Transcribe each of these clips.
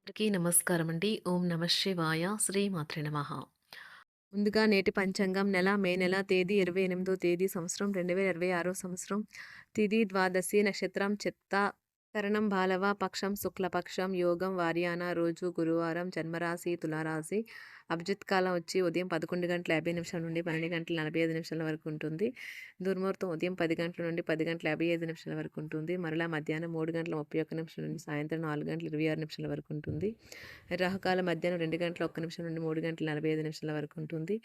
అందరికీ నమస్కారం అండి. ఓం నమ శివాయ. శ్రీమాత్రే నమః. ముందుగా నేటి పంచాంగం మే నెల తేదీ 28వ తేదీ సంవత్సరం 2026 సంవత్సరం. తిథి ద్వాదశి, నక్షత్రం చిత్త, కరణం బాలవ, పక్షం శుక్లపక్షం, యోగం వార్యాన, రోజు గురువారం, జన్మరాశి తులారాశి. అభిజిత్ కాలం వచ్చి ఉదయం 11:50 నుండి 12:45 వరకు ఉంటుంది. దుర్ముహూర్తం ఉదయం 10 గంటల నుండి 10:55 వరకు ఉంటుంది. మరలా మధ్యాహ్నం 3:31 నుండి సాయంత్రం 4:26 వరకు ఉంటుంది. రాహుకాలం మధ్యాహ్నం 2:01 నుండి 3:45 వరకు ఉంటుంది.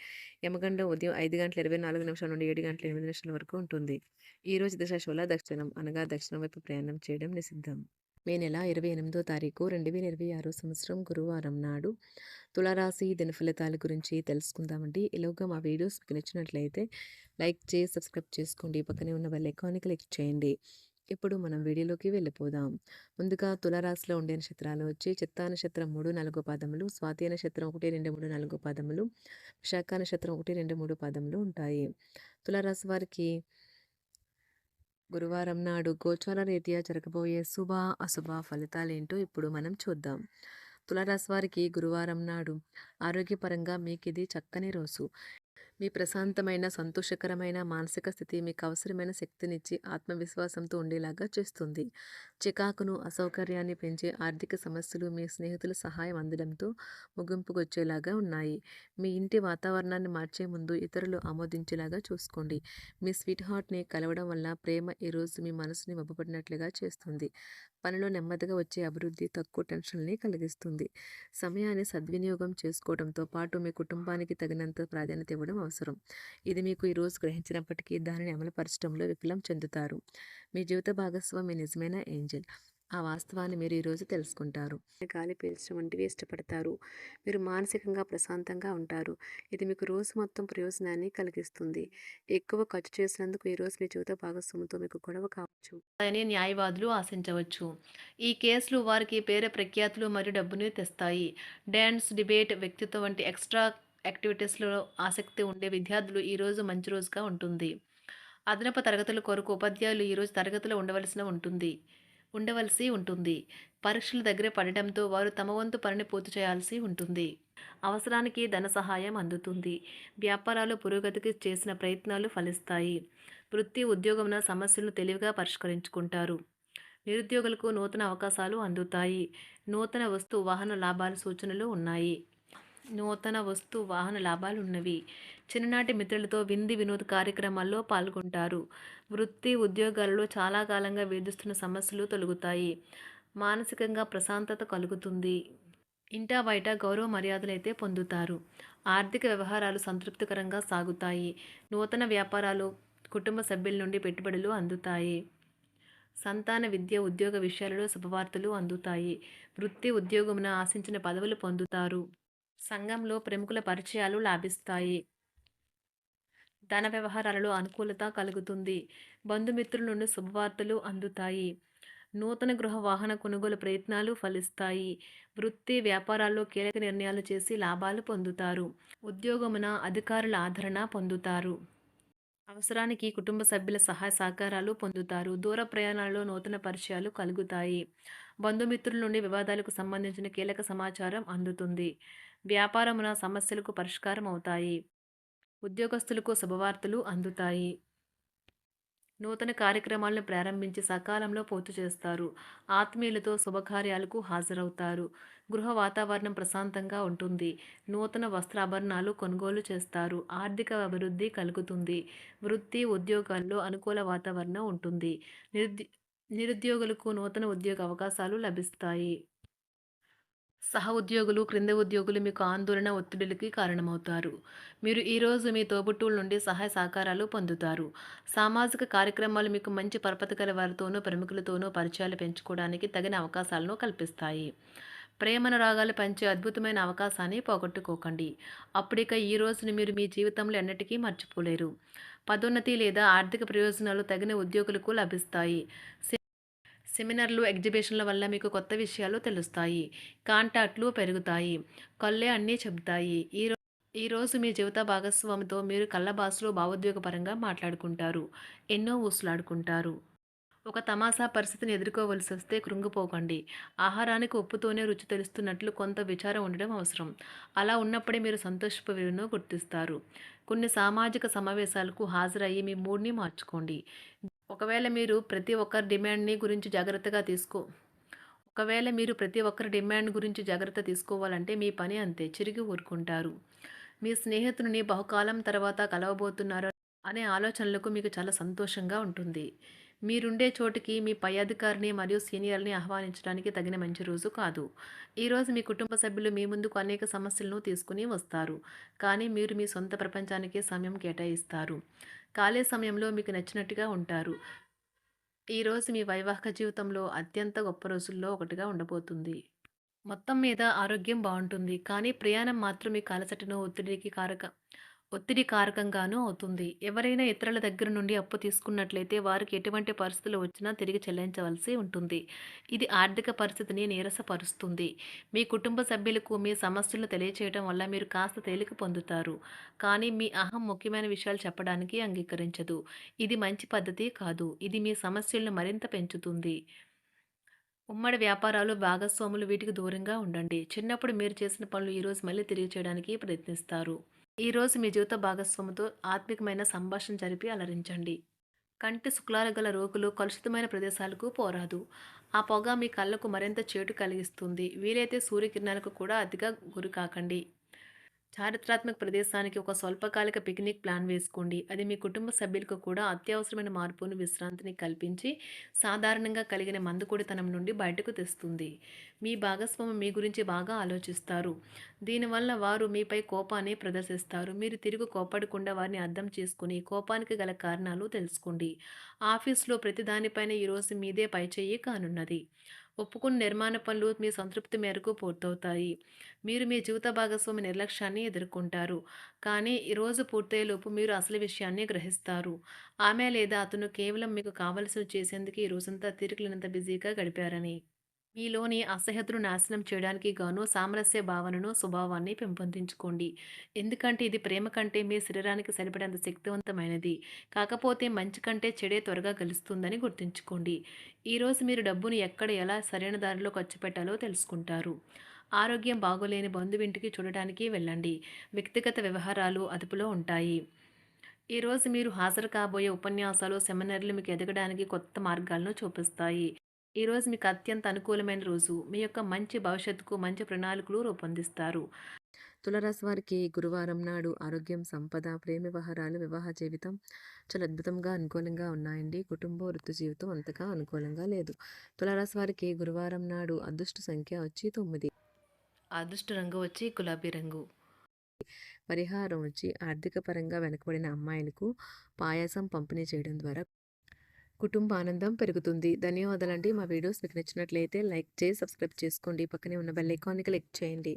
యమగండం ఉదయం 5:24 నుండి 7:08 వరకు ఉంటుంది. ఈరోజు దశశూల దక్షిణం అనగా దక్షిణం వైపు ప్రయాణం చేయడం నిషిద్ధం. మే నెల 28వ తారీఖు 2026 సంవత్సరం గురువారం నాడు తులారాశి దిన ఫలితాల గురించి తెలుసుకుందామండి. ఈలోగా మా వీడియోస్ మీకు నచ్చినట్లయితే లైక్ చేసి సబ్స్క్రైబ్ చేసుకోండి. పక్కనే ఉన్న బెల్ ఐకాన్ని క్లిక్ చేయండి. ఇప్పుడు మనం వీడియోలోకి వెళ్ళిపోదాం. ముందుగా తులారాశిలో ఉండే నక్షత్రాలు వచ్చి చిత్తా నక్షత్రం 3, 4 పాదములు, స్వాతి నక్షత్రం 1, 2, 3, 4 పాదములు, విశాఖ నక్షత్రం 1, 2, 3 పాదములు ఉంటాయి. తులారాశి వారికి గురువారం నాడు గోచార రీత్యా జరగబోయే శుభ అశుభ ఫలితాలేంటో ఇప్పుడు మనం చూద్దాం. తులారాశి వారికి గురువారం నాడు ఆరోగ్యపరంగా మీకు ఇది చక్కని రోజు. మీ ప్రశాంతమైన సంతోషకరమైన మానసిక స్థితి మీకు అవసరమైన శక్తినిచ్చి ఆత్మవిశ్వాసంతో ఉండేలాగా చేస్తుంది. చికాకును అసౌకర్యాన్ని పెంచే ఆర్థిక సమస్యలు మీ స్నేహితుల సహాయం అందడంతో ముగింపుకొచ్చేలాగా ఉన్నాయి. మీ ఇంటి వాతావరణాన్ని మార్చే ముందు ఇతరులు ఆమోదించేలాగా చూసుకోండి. మీ స్వీట్ హార్ట్ని కలవడం వల్ల ప్రేమ ఈరోజు మీ మనసుని మబ్బుపడినట్లుగా చేస్తుంది. పనిలో నెమ్మదిగా వచ్చే అభివృద్ధి తక్కువ టెన్షన్ని కలిగిస్తుంది. సమయాన్ని సద్వినియోగం చేసుకోవడంతో పాటు మీ కుటుంబానికి తగినంత ప్రాధాన్యత ఇవ్వడం అవసరం. ఇది మీకు ఈరోజు గ్రహించినప్పటికీ దానిని అమలుపరచడంలో విఫలం చెందుతారు. మీ జీవిత భాగస్వామి నిజమైన ఏంజెల్. ఆ వాస్తవాన్ని మీరు ఈరోజు తెలుసుకుంటారు. గాలి పీల్చడం వంటివి ఇష్టపడతారు. మీరు మానసికంగా ప్రశాంతంగా ఉంటారు. ఇది మీకు రోజు మొత్తం ప్రయోజనాన్ని కలిగిస్తుంది. ఎక్కువ ఖర్చు చేసినందుకు ఈరోజు మీ జీవిత భాగస్వామితో మీకు గొడవ కావచ్చు అని న్యాయవాదులు ఆశించవచ్చు. ఈ కేసులు వారికి పేరు ప్రఖ్యాతులు మరియు డబ్బుని తెస్తాయి. డ్యాన్స్, డిబేట్, వ్యక్తిత్వం వంటి ఎక్స్ట్రా యాక్టివిటీస్లో ఆసక్తి ఉండే విద్యార్థులు ఈరోజు మంచి రోజుగా ఉంటుంది. అదనపు తరగతుల కొరకు ఉపాధ్యాయులు ఈరోజు తరగతిలో ఉండవలసి ఉంటుంది. పరీక్షలు దగ్గర పడడంతో వారు తమ వంతు పనిని పూర్తి చేయాల్సి ఉంటుంది. అవసరానికి ధన సహాయం అందుతుంది. వ్యాపారాలు పురోగతికి చేసిన ప్రయత్నాలు ఫలిస్తాయి. వృత్తి, ఉద్యోగమున సమస్యలను తెలివిగా పరిష్కరించుకుంటారు. నిరుద్యోగులకు నూతన అవకాశాలు అందుతాయి. నూతన వస్తు వాహన లాభాల సూచనలు ఉన్నాయి. చిన్ననాటి మిత్రులతో వినోద కార్యక్రమాల్లో పాల్గొంటారు. వృత్తి, ఉద్యోగాలలో చాలా కాలంగా వేధిస్తున్న సమస్యలు తొలగుతాయి. మానసికంగా ప్రశాంతత కలుగుతుంది. ఇంటా బయట గౌరవ మర్యాదలైతే పొందుతారు. ఆర్థిక వ్యవహారాలు సంతృప్తికరంగా సాగుతాయి. నూతన వ్యాపారాలు, కుటుంబ సభ్యుల నుండి పెట్టుబడులు అందుతాయి. సంతాన విద్య, ఉద్యోగ విషయాలలో శుభవార్తలు అందుతాయి. వృత్తి, ఉద్యోగమున ఆశించిన పదవులు పొందుతారు. సంఘంలో ప్రముఖుల పరిచయాలు లాభిస్తాయి. ధన వ్యవహారాలలో అనుకూలత కలుగుతుంది. బంధుమిత్రుల నుండి శుభవార్తలు అందుతాయి. నూతన గృహ వాహన కొనుగోలు ప్రయత్నాలు ఫలిస్తాయి. వృత్తి, వ్యాపారాల్లో కీలక నిర్ణయాలు చేసి లాభాలు పొందుతారు. ఉద్యోగమున అధికారుల ఆదరణ పొందుతారు. అవసరానికి కుటుంబ సభ్యుల సహాయ సహకారాలు పొందుతారు. దూర ప్రయాణాలలో నూతన పరిచయాలు కలుగుతాయి. బంధుమిత్రుల నుండి వివాదాలకు సంబంధించిన కీలక సమాచారం అందుతుంది. వ్యాపారమున సమస్యలకు పరిష్కారం అవుతాయి. ఉద్యోగస్తులకు శుభవార్తలు అందుతాయి. నూతన కార్యక్రమాలను ప్రారంభించి సకాలంలో పూర్తి చేస్తారు. ఆత్మీయులతో శుభకార్యాలకు హాజరవుతారు. గృహ వాతావరణం ప్రశాంతంగా ఉంటుంది. నూతన వస్త్రాభరణాలు కొనుగోలు చేస్తారు. ఆర్థిక అభివృద్ధి కలుగుతుంది. వృత్తి, ఉద్యోగాల్లో అనుకూల వాతావరణం ఉంటుంది. నిరుద్యోగులకు నూతన ఉద్యోగ అవకాశాలు లభిస్తాయి. సహ ఉద్యోగులు, క్రింద ఉద్యోగులు మీకు ఆందోళన, ఒత్తిడులకి కారణమవుతారు. మీరు ఈరోజు మీ తోబుట్టువుల నుండి సహాయ సహకారాలు పొందుతారు. సామాజిక కార్యక్రమాలు మీకు మంచి పరపతి గల వారితోనూ, ప్రముఖులతోనూ పరిచయాలు పెంచుకోవడానికి తగిన అవకాశాలను కల్పిస్తాయి. ప్రేమానురాగాలు పంచే అద్భుతమైన అవకాశాన్ని పోగొట్టుకోకండి. అప్పుడిక ఈ రోజును మీరు మీ జీవితంలో ఎన్నటికీ మర్చిపోలేరు. పదోన్నతి లేదా ఆర్థిక ప్రయోజనాలు తగిన ఉద్యోగులకు లభిస్తాయి. సెమినార్లు, ఎగ్జిబిషన్ల వల్ల మీకు కొత్త విషయాలు తెలుస్తాయి. కాంటాక్ట్లు పెరుగుతాయి. కళ్ళే అన్నీ చెబుతాయి. ఈరోజు మీ జీవిత భాగస్వామితో మీరు కళ్ళ భాషలో భావోద్వేగపరంగా మాట్లాడుకుంటారు. ఎన్నో ఊసులాడుకుంటారు. ఒక తమాషా పరిస్థితిని ఎదుర్కోవలసొస్తే కృంగిపోకండి. ఆహారానికి ఉప్పుతోనే రుచి తెలుస్తున్నట్లు కొంత విచారం ఉండడం అవసరం. అలా ఉన్నప్పుడే మీరు సంతోషపు విలువను గుర్తిస్తారు. కొన్ని సామాజిక సమావేశాలకు హాజరయ్యి మీ మూడ్‌ని మార్చుకోండి. ఒకవేళ మీరు ప్రతి ఒక్కరి డిమాండ్‌ని గురించి జాగ్రత్తగా తీసుకో ఒకవేళ మీరు ప్రతి ఒక్కరి డిమాండ్ గురించి జాగ్రత్త తీసుకోవాలంటే మీ పని అంతే. చిరిగి ఊరుకుంటారు. మీ స్నేహితుడిని బహుకాలం తర్వాత కలవబోతున్నారు అనే ఆలోచనలకు మీకు చాలా సంతోషంగా ఉంటుంది. మీరుండే చోటికి మీ పై అధికారిని మరియు సీనియర్‌ని ఆహ్వానించడానికి తగిన మంచి రోజు కాదు. ఈరోజు మీ కుటుంబ సభ్యులు మీ ముందుకు అనేక సమస్యలను తీసుకొని వస్తారు. కానీ మీరు మీ సొంత ప్రపంచానికే సమయం కేటాయిస్తారు. ఖాళీ సమయంలో మీకు నచ్చినట్టుగా ఉంటారు. ఈరోజు మీ వైవాహిక జీవితంలో అత్యంత గొప్ప రోజుల్లో ఒకటిగా ఉండబోతుంది. మొత్తం మీద ఆరోగ్యం బావుంటుంది. కానీ ప్రయాణం మాత్రం మీకు అలసటను, ఒత్తిడి కారకంగానూ అవుతుంది. ఎవరైనా ఇతరుల దగ్గర నుండి అప్పు తీసుకున్నట్లయితే వారికి ఎటువంటి పరిస్థితులు వచ్చినా తిరిగి చెల్లించవలసి ఉంటుంది. ఇది ఆర్థిక పరిస్థితిని నీరసపరుస్తుంది. మీ కుటుంబ సభ్యులకు మీ సమస్యలను తెలియచేయడం వల్ల మీరు కాస్త తేలిక పొందుతారు. కానీ మీ అహం ముఖ్యమైన విషయాలు చెప్పడానికి అంగీకరించదు. ఇది మంచి పద్ధతి కాదు. ఇది మీ సమస్యలను మరింత పెంచుతుంది. ఉమ్మడి వ్యాపారాలు, భాగస్వాములు వీటికి దూరంగా ఉండండి. చిన్నప్పుడు మీరు చేసిన పనులు ఈరోజు మళ్ళీ తిరిగి చేయడానికి ప్రయత్నిస్తారు. ఈరోజు మీ జీవిత భాగస్వామితో ఆత్మికమైన సంభాషణ జరిపి అలరించండి. కంటి శుక్లాలు గల రోగులు కలుషితమైన ప్రదేశాలకు పోరాదు. ఆ పొగ మీ కళ్ళకు మరింత చేటు కలిగిస్తుంది. వీలైతే సూర్యకిరణాలకు కూడా అతిగా గురికాకండి. చారిత్రాత్మక ప్రదేశానికి ఒక స్వల్పకాలిక పిక్నిక్ ప్లాన్ వేసుకోండి. అది మీ కుటుంబ సభ్యులకు కూడా అత్యవసరమైన మార్పును, విశ్రాంతిని కల్పించి సాధారణంగా కలిగిన మందుకొడితనం నుండి బయటకు తెస్తుంది. మీ భాగస్వామి మీ గురించి బాగా ఆలోచిస్తారు. దీనివల్ల వారు మీపై కోపాన్ని ప్రదర్శిస్తారు. మీరు తిరిగి కోపడకుండా వారిని అర్థం చేసుకుని కోపానికి గల కారణాలు తెలుసుకోండి. ఆఫీస్లో ప్రతి దానిపైన ఈరోజు మీదే పైచేయి కానున్నది. ఒప్పుకున్న నిర్మాణ పనులు మీ సంతృప్తి మేరకు పూర్తవుతాయి. మీరు మీ జీవిత భాగస్వామి నిర్లక్ష్యాన్ని ఎదుర్కొంటారు. కానీ ఈ రోజు పూర్తయ్యేలోపు మీరు అసలు విషయాన్ని గ్రహిస్తారు. ఆమె లేదా అతను కేవలం మీకు కావలసినవి చేసేందుకు ఈ రోజంతా తీరికలేనంత బిజీగా గడిపారని. మీలోని అసహ్యతను నాశనం చేయడానికి గాను సామరస్య భావనను, స్వభావాన్ని పెంపొందించుకోండి. ఎందుకంటే ఇది ప్రేమ కంటే మీ శరీరానికి సరిపడేంత శక్తివంతమైనది. కాకపోతే మంచి కంటే చెడే త్వరగా గెలుస్తుందని గుర్తుంచుకోండి. ఈరోజు మీరు డబ్బును ఎక్కడ, ఎలా సరైన దారిలో ఖర్చు పెట్టాలో తెలుసుకుంటారు. ఆరోగ్యం బాగోలేని బంధువింటికి చూడటానికి వెళ్ళండి. వ్యక్తిగత వ్యవహారాలు అదుపులో ఉంటాయి. ఈరోజు మీరు హాజరు కాబోయే ఉపన్యాసాలు, సెమినార్లు మీకు ఎదగడానికి కొత్త మార్గాలను చూపిస్తాయి. ఈరోజు మీకు అత్యంత అనుకూలమైన రోజు. మీ యొక్క మంచి భవిష్యత్తుకు మంచి ప్రణాళికలు రూపొందిస్తారు. తులారాశి వారికి గురువారం నాడు ఆరోగ్యం, సంపద, ప్రేమ వ్యవహారాలు, వివాహ జీవితం చాలా అద్భుతంగా అనుకూలంగా ఉన్నాయండి. కుటుంబ వృత్తి జీవితం అంతగా అనుకూలంగా లేదు. తులారాశి వారికి గురువారం నాడు అదృష్ట సంఖ్య వచ్చి 9. అదృష్ట రంగు వచ్చి గులాబీ రంగు. పరిహారం వచ్చి ఆర్థిక పరంగా వెనుకబడిన అమ్మాయిలకు పాయసం పంపిణీ చేయడం ద్వారా కుటుంబ ఆనందం పెరుగుతుంది. ధన్యవాదాలండి. మా వీడియోస్ మీకు నచ్చినట్లయితే లైక్ చేసి సబ్స్క్రైబ్ చేసుకోండి. పక్కనే ఉన్న బెల్ ఐకాన్ని క్లిక్ చేయండి.